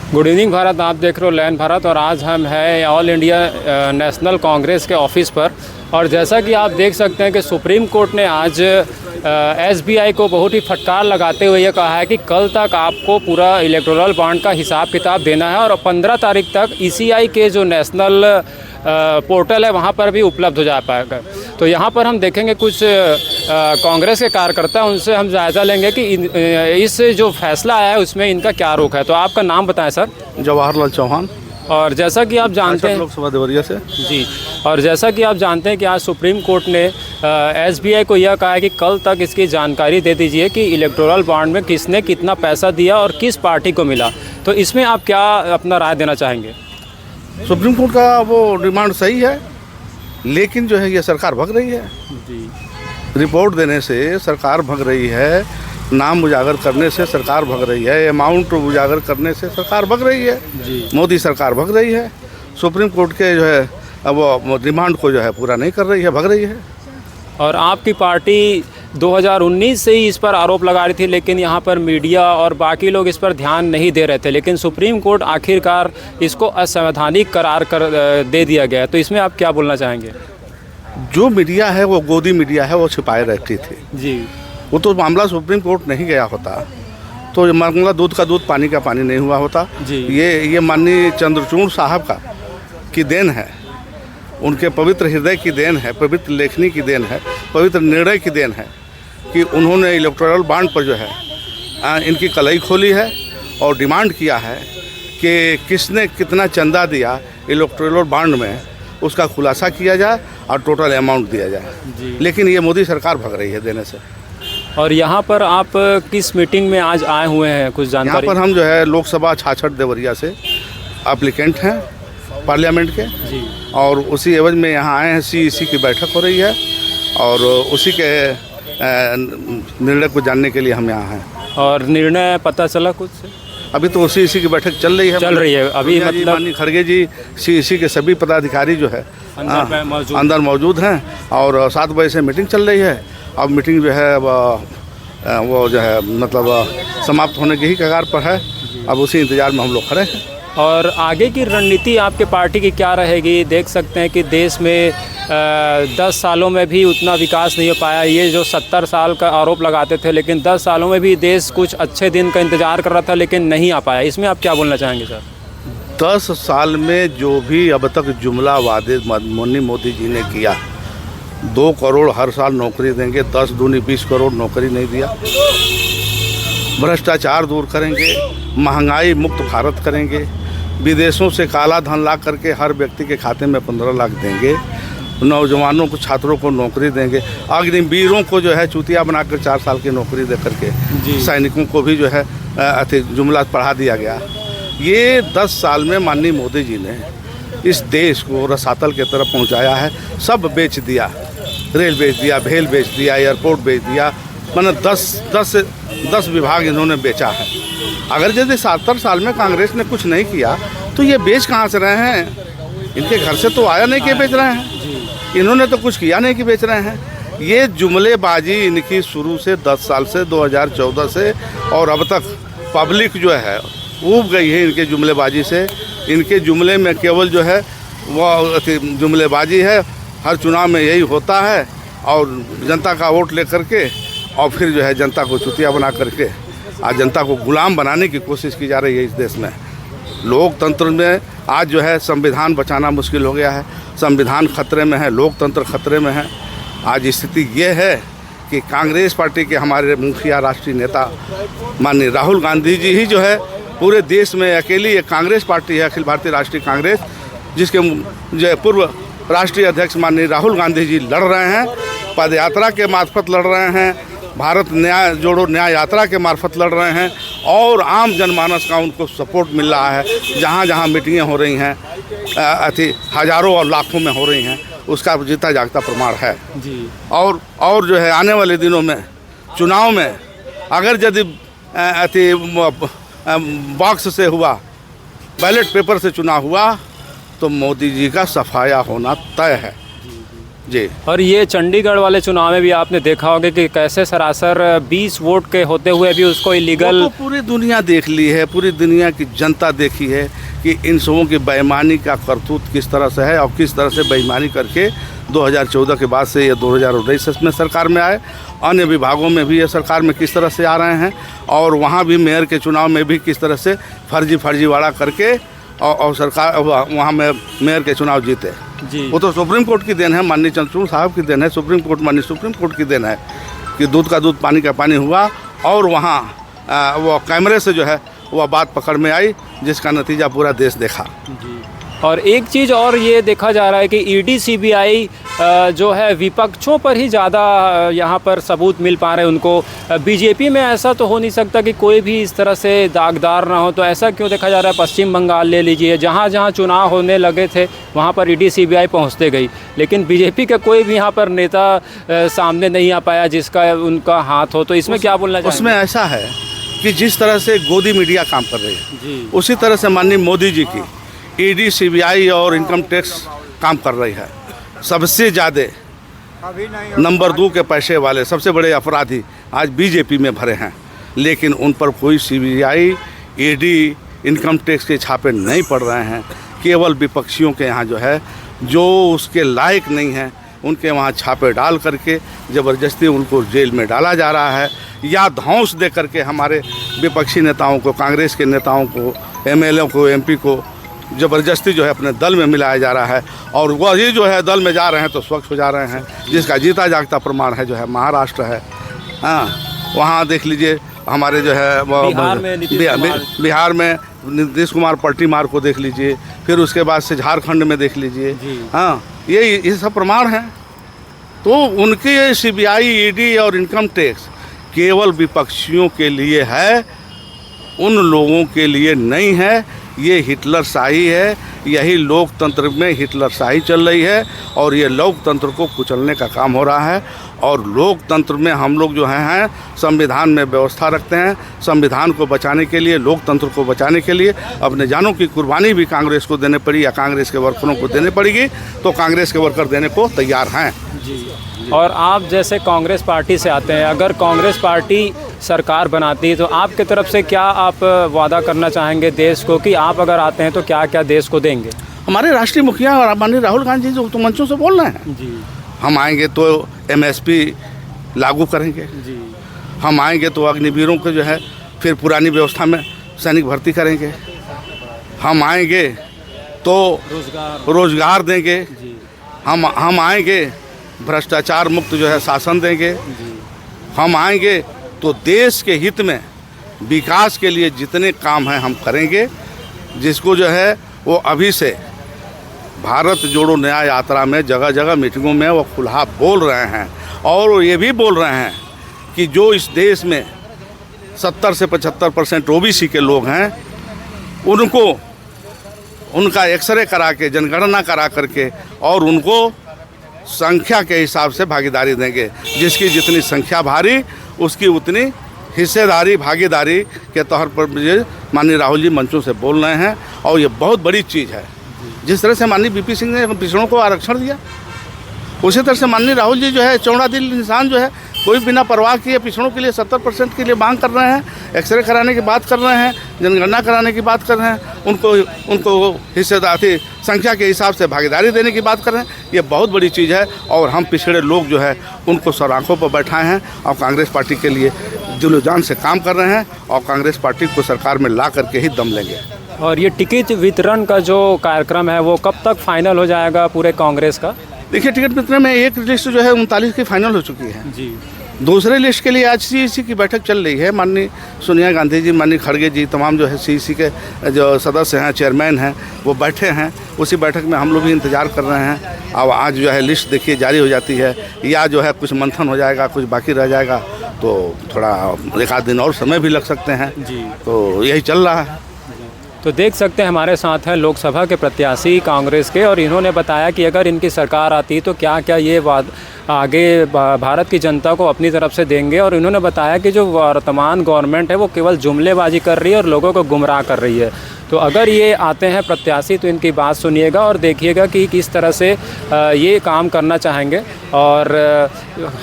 Good evening Bharat, आप देख रहे हो लैंड भारत और आज हम हैं ऑल इंडिया नेशनल कांग्रेस के ऑफिस पर। और जैसा कि आप देख सकते हैं कि सुप्रीम कोर्ट ने आज एसबीआई को बहुत ही फटकार लगाते हुए ये कहा है कि कल तक आपको पूरा इलेक्टोरल बॉन्ड का हिसाब किताब देना है और 15 तारीख तक ईसीआई के जो नेशनल पोर्टल है वहाँ पर भी उपलब्ध हो जा पाएगा। तो यहाँ पर हम देखेंगे कुछ कांग्रेस के कार्यकर्ता, उनसे हम जायज़ा लेंगे कि इस जो फैसला आया है उसमें इनका क्या रुख है। तो आपका नाम बताएं सर। जवाहरलाल चौहान। और जैसा कि आप जानते हैं लोकसभा देवरिया से जी, और जैसा कि आप जानते हैं कि आज सुप्रीम कोर्ट ने एसबीआई को यह कहा है कि कल तक इसकी जानकारी दे दीजिए कि इलेक्टोरल बॉन्ड में किसने कितना पैसा दिया और किस पार्टी को मिला। तो इसमें आप क्या अपना राय देना चाहेंगे? सुप्रीम कोर्ट का वो डिमांड सही है, लेकिन जो है ये सरकार भग रही है जी। रिपोर्ट देने से सरकार भग रही है, नाम उजागर करने से सरकार भग रही है, अमाउंट उजागर करने से सरकार भग रही है जी। मोदी सरकार भग रही है। सुप्रीम कोर्ट के जो है अब वो डिमांड को जो है पूरा नहीं कर रही है, भग रही है। और आपकी पार्टी 2019 से ही इस पर आरोप लगा रही थी, लेकिन यहाँ पर मीडिया और बाकी लोग इस पर ध्यान नहीं दे रहे थे, लेकिन सुप्रीम कोर्ट आखिरकार इसको असंवैधानिक करार कर दे दिया गया। तो इसमें आप क्या बोलना चाहेंगे? जो मीडिया है वो गोदी मीडिया है, वो छिपाए रहती थी जी। वो तो मामला सुप्रीम कोर्ट नहीं गया होता तो ये मामला दूध का दूध पानी का पानी नहीं हुआ होता जी। ये माननीय चंद्रचूड़ साहब का की देन है, उनके पवित्र हृदय की देन है, पवित्र लेखनी की देन है, पवित्र निर्णय की देन है कि उन्होंने इलेक्टोरल बॉन्ड पर जो है इनकी कलई खोली है और डिमांड किया है कि किसने कितना चंदा दिया इलेक्टोरल बॉन्ड में, उसका खुलासा किया जाए और टोटल अमाउंट दिया जाए। लेकिन ये मोदी सरकार भग रही है देने से। और यहाँ पर आप किस मीटिंग में आज आए हुए हैं, कुछ यहाँ जानकारी? पर हम जो है लोकसभा 66 देवरिया से एप्लीकेंट हैं पार्लियामेंट के जी। और उसी एवज में यहाँ आए हैं। सीईसी की बैठक हो रही है और उसी के निर्णय को जानने के लिए हम यहाँ हैं। और निर्णय पता चला कुछ? अभी तो सीईसी की बैठक चल रही है अभी मतलब माननीय खड़गे जी सीईसी के सभी पदाधिकारी जो है अंदर मौजूद हैं और 7 बजे से मीटिंग चल रही है। अब मीटिंग जो है वो जो है मतलब समाप्त होने की ही कगार पर है। अब उसी इंतजार में हम लोग खड़े हैं। और आगे की रणनीति आपके पार्टी की क्या रहेगी? देख सकते हैं कि देश में 10 सालों में भी उतना विकास नहीं हो पाया। ये जो 70 साल का आरोप लगाते थे, लेकिन 10 सालों में भी देश कुछ अच्छे दिन का इंतज़ार कर रहा था, लेकिन नहीं आ पाया। इसमें आप क्या बोलना चाहेंगे सर? 10 साल में जो भी अब तक जुमला वादे मोदी जी ने किया, 2 करोड़ हर साल नौकरी देंगे, 10 दूनी 20 करोड़ नौकरी नहीं दिया। भ्रष्टाचार दूर करेंगे, महंगाई मुक्त भारत करेंगे, विदेशों से काला धन ला करके हर व्यक्ति के खाते में 15 लाख देंगे, नौजवानों को छात्रों को नौकरी देंगे, अग्निवीरों को जो है चूतिया बनाकर 4 साल की नौकरी दे करके सैनिकों को भी जो है जुमला पढ़ा दिया गया। ये 10 साल में माननीय मोदी जी ने इस देश को रसातल की तरफ पहुंचाया है। सब बेच दिया, रेल बेच दिया, भेल बेच दिया, एयरपोर्ट बेच दिया, मतलब 10 विभाग इन्होंने बेचा है। अगर यदि 70 साल में कांग्रेस ने कुछ नहीं किया तो ये बेच कहाँ से रहे हैं? इनके घर से तो आया नहीं कि बेच रहे हैं, इन्होंने तो कुछ किया नहीं कि बेच रहे हैं। ये जुमलेबाजी इनकी शुरू से 10 साल से 2014 से और अब तक पब्लिक जो है ऊब गई है इनके जुमलेबाजी से। इनके जुमले में केवल जो है वो जुमलेबाजी है। हर चुनाव में यही होता है और जनता का वोट ले करके और फिर जो है जनता को चुतिया बना करके आज जनता को गुलाम बनाने की कोशिश की जा रही है इस देश में। लोकतंत्र में आज जो है संविधान बचाना मुश्किल हो गया है, संविधान खतरे में है, लोकतंत्र खतरे में है। आज स्थिति ये है कि कांग्रेस पार्टी के हमारे मुखिया राष्ट्रीय नेता माननीय राहुल गांधी जी ही जो है पूरे देश में अकेली एक कांग्रेस पार्टी है, अखिल भारतीय राष्ट्रीय कांग्रेस, जिसके जो पूर्व राष्ट्रीय अध्यक्ष माननीय राहुल गांधी जी लड़ रहे हैं, पदयात्रा के मार्फत लड़ रहे हैं, भारत न्याय जोड़ो न्याय यात्रा के मार्फत लड़ रहे हैं और आम जनमानस का उनको सपोर्ट मिल रहा है। जहाँ जहाँ मीटिंगें हो रही हैं हज़ारों और लाखों में हो रही हैं, उसका जीता जागता प्रमाण है जी। और जो है आने वाले दिनों में चुनाव में अगर यदि बॉक्स से हुआ, बैलेट पेपर से चुनाव हुआ तो मोदी जी का सफाया होना तय है। जी। और ये चंडीगढ़ वाले चुनाव में भी आपने देखा होगा कि कैसे सरासर 20 वोट के होते हुए भी उसको इलीगल। वो तो पूरी दुनिया देख ली है, पूरी दुनिया की जनता देखी है कि इन सबों की बेईमानी का करतूत किस तरह से है और किस तरह से बेईमानी करके 2014 के बाद से ये 2019 में सरकार में आए, अन्य विभागों में भी ये सरकार में किस तरह से आ रहे हैं, और वहाँ भी मेयर के चुनाव में भी किस तरह से फर्जीवाड़ा करके और सरकार वहाँ में मेयर के चुनाव जीते। जी। वो तो सुप्रीम कोर्ट की देन है, माननीय चंद्रचूड़ साहब की देन है, सुप्रीम कोर्ट की देन है कि दूध का दूध पानी का पानी हुआ, और वहाँ वो कैमरे से जो है वह बात पकड़ में आई, जिसका नतीजा पूरा देश देखा। जी। और एक चीज़ और ये देखा जा रहा है कि ईडी सीबीआई जो है विपक्षों पर ही ज़्यादा यहाँ पर सबूत मिल पा रहे हैं उनको। बीजेपी में ऐसा तो हो नहीं सकता कि कोई भी इस तरह से दागदार ना हो, तो ऐसा क्यों देखा जा रहा है? पश्चिम बंगाल ले लीजिए, जहाँ जहाँ चुनाव होने लगे थे वहाँ पर ईडी सीबीआई पहुँचते गई, लेकिन बीजेपी का कोई भी यहाँ पर नेता सामने नहीं आ पाया जिसका उनका हाथ हो। तो इसमें क्या बोलना चाहिए? उसमें ऐसा है कि जिस तरह से गोदी मीडिया काम कर रही है जी, उसी तरह से माननीय मोदी जी की ईडी सीबीआई और इनकम टैक्स काम कर रही है। सबसे ज़्यादा नंबर 2 के पैसे वाले सबसे बड़े अपराधी आज बीजेपी में भरे हैं, लेकिन उन पर कोई सीबीआई ईडी इनकम टैक्स के छापे नहीं पड़ रहे हैं। केवल विपक्षियों के यहाँ जो है, जो उसके लायक नहीं है, उनके वहाँ छापे डाल करके ज़बरदस्ती उनको जेल में डाला जा रहा है, या धौंस दे करके हमारे विपक्षी नेताओं को, कांग्रेस के नेताओं को, एमएलए को, एमपी को ज़बरदस्ती जो है अपने दल में मिलाया जा रहा है, और वही जो है दल में जा रहे हैं तो स्वच्छ हो जा रहे हैं, जिसका जीता जागता प्रमाण है जो है महाराष्ट्र है। हाँ, वहाँ देख लीजिए हमारे जो है बिहार में नीतीश कुमार पलटी मार को देख लीजिए, फिर उसके बाद से झारखंड में देख लीजिए। हाँ, ये सब प्रमाण हैं। तो उनके सीबीआई ईडी और इनकम टैक्स केवल विपक्षियों के लिए है, उन लोगों के लिए नहीं है। ये हिटलरशाही है, यही लोकतंत्र में हिटलरशाही चल रही है, और ये लोकतंत्र को कुचलने का काम हो रहा है। और लोकतंत्र में हम लोग जो हैं संविधान में व्यवस्था रखते हैं, संविधान को बचाने के लिए, लोकतंत्र को बचाने के लिए अपने जानों की कुर्बानी भी कांग्रेस को देने पड़ी या कांग्रेस के वर्करों को देने पड़ेगी, तो कांग्रेस के वर्कर देने को तैयार हैं। जी। और आप जैसे कांग्रेस पार्टी से आते हैं, अगर कांग्रेस पार्टी सरकार बनाती है तो आपके तरफ से क्या आप वादा करना चाहेंगे देश को, कि आप अगर आते हैं तो क्या क्या देश को देंगे? हमारे राष्ट्रीय मुखिया और माननीय राहुल गांधी जी जो मंचों से बोल रहे हैं जी, हम आएंगे तो एमएसपी लागू करेंगे, जी, हम आएंगे तो अग्निवीरों को जो है फिर पुरानी व्यवस्था में सैनिक भर्ती करेंगे, हम आएंगे तो रोजगार देंगे, हम आएंगे भ्रष्टाचार मुक्त जो है शासन देंगे, हम आएंगे तो देश के हित में विकास के लिए जितने काम हैं हम करेंगे, जिसको जो है वो अभी से भारत जोड़ो नया यात्रा में जगह जगह मीटिंगों में वो खुला बोल रहे हैं, और वो ये भी बोल रहे हैं कि जो इस देश में 70 से 75% ओबीसी के लोग हैं, उनको उनका एक्सरे करा के, जनगणना करा करके, और उनको संख्या के हिसाब से भागीदारी देंगे। जिसकी जितनी संख्या भारी उसकी उतनी हिस्सेदारी, भागीदारी के तौर पर माननीय राहुल जी मंचों से बोल रहे हैं, और ये बहुत बड़ी चीज़ है। जिस तरह से माननीय बीपी सिंह ने पिछड़ों को आरक्षण दिया, उसी तरह से माननीय राहुल जी जो है चौड़ा दिल इंसान जो है, कोई बिना परवाह किए पिछड़ों के लिए 70% के लिए मांग कर रहे हैं, एक्सरे कराने की बात कर रहे हैं, जनगणना कराने की बात कर रहे हैं, उनको हिस्सेदारी संख्या के हिसाब से भागीदारी देने की बात कर रहे हैं। ये बहुत बड़ी चीज़ है, और हम पिछड़े लोग जो है उनको सर आँखों पर बैठाए हैं, और कांग्रेस पार्टी के लिए दिलो जान से काम कर रहे हैं, और कांग्रेस पार्टी को सरकार में ला करके ही दम लेंगे। और ये टिकट वितरण का जो कार्यक्रम है वो कब तक फाइनल हो जाएगा पूरे कांग्रेस का? देखिए, टिकट वितरण में एक लिस्ट जो है 39 की फाइनल हो चुकी है जी। दूसरे लिस्ट के लिए आज सीईसी की बैठक चल रही है। माननीय सोनिया गांधी जी, माननीय खड़गे जी, तमाम जो है सीईसी के जो सदस्य हैं, चेयरमैन हैं, वो बैठे हैं। उसी बैठक में हम लोग भी इंतज़ार कर रहे हैं। अब आज जो है लिस्ट देखिए जारी हो जाती है, या जो है कुछ मंथन हो जाएगा, कुछ बाकी रह जाएगा, तो थोड़ा 1 आध दिन और समय भी लग सकते हैं जी। तो यही चल रहा है। तो देख सकते हैं हमारे साथ हैं लोकसभा के प्रत्याशी कांग्रेस के, और इन्होंने बताया कि अगर इनकी सरकार आती तो क्या क्या ये आगे भारत की जनता को अपनी तरफ से देंगे। और इन्होंने बताया कि जो वर्तमान गवर्नमेंट है वो केवल जुमलेबाजी कर रही है और लोगों को गुमराह कर रही है। तो अगर ये आते हैं प्रत्याशी तो इनकी बात सुनिएगा और देखिएगा कि किस तरह से ये काम करना चाहेंगे। और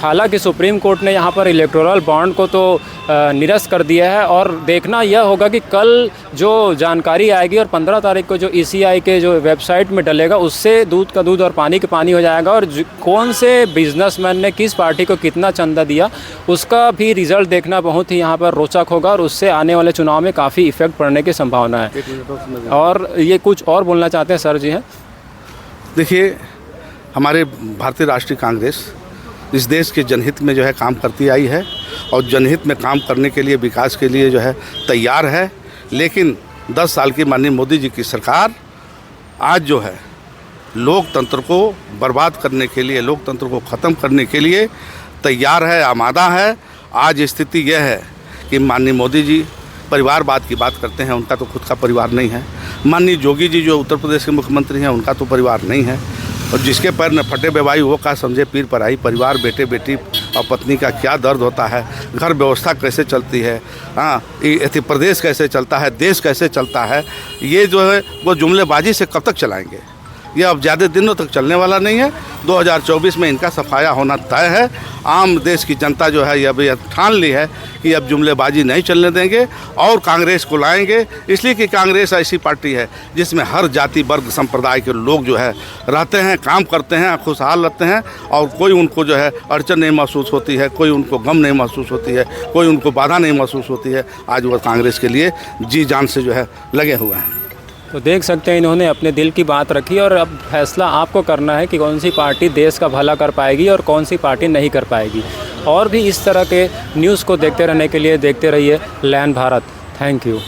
हालांकि सुप्रीम कोर्ट ने यहाँ पर इलेक्टोरल बॉन्ड को तो निरस्त कर दिया है और देखना यह होगा कि कल जो जानकारी आएगी और 15 तारीख को जो ECI के जो वेबसाइट में डलेगा उससे दूध का दूध और पानी का पानी हो जाएगा और कौन से बिजनेसमैन ने किस पार्टी को कितना चंदा दिया उसका भी रिज़ल्ट देखना बहुत ही यहाँ पर रोचक होगा और उससे आने वाले चुनाव में काफ़ी इफेक्ट पड़ने की संभावना है। और ये कुछ और बोलना चाहते हैं सर जी हैं? देखिए, हमारे भारतीय राष्ट्रीय कांग्रेस इस देश के जनहित में जो है काम करती आई है और जनहित में काम करने के लिए, विकास के लिए जो है तैयार है। लेकिन 10 साल की माननीय मोदी जी की सरकार आज जो है लोकतंत्र को बर्बाद करने के लिए, लोकतंत्र को ख़त्म करने के लिए तैयार है, आमादा है। आज स्थिति यह है कि माननीय मोदी जी परिवारवाद की बात करते हैं, उनका तो खुद का परिवार नहीं है। माननीय योगी जी जो उत्तर प्रदेश के मुख्यमंत्री हैं, उनका तो परिवार नहीं है। और जिसके पैर न फटे बेवाई वो का समझे पीर पर आई। परिवार, बेटे बेटी और पत्नी का क्या दर्द होता है, घर व्यवस्था कैसे चलती है, प्रदेश कैसे चलता है, देश कैसे चलता है, ये जो है वो जुमलेबाजी से कब तक चलाएंगे? ये अब ज़्यादा दिनों तक चलने वाला नहीं है। 2024 में इनका सफाया होना तय है। आम देश की जनता जो है ये अब ठान ली है कि अब जुमलेबाजी नहीं चलने देंगे और कांग्रेस को लाएंगे। इसलिए कि कांग्रेस ऐसी पार्टी है जिसमें हर जाति वर्ग संप्रदाय के लोग जो है रहते हैं, काम करते हैं, खुशहाल रहते हैं और कोई उनको जो है अड़चन नहीं महसूस होती है, कोई उनको गम नहीं महसूस होती है, कोई उनको बाधा नहीं महसूस होती है। आज वो कांग्रेस के लिए जी जान से जो है लगे हुए हैं। तो देख सकते हैं इन्होंने अपने दिल की बात रखी और अब फैसला आपको करना है कि कौन सी पार्टी देश का भला कर पाएगी और कौन सी पार्टी नहीं कर पाएगी। और भी इस तरह के न्यूज़ को देखते रहने के लिए देखते रहिए लैन भारत। Thank you.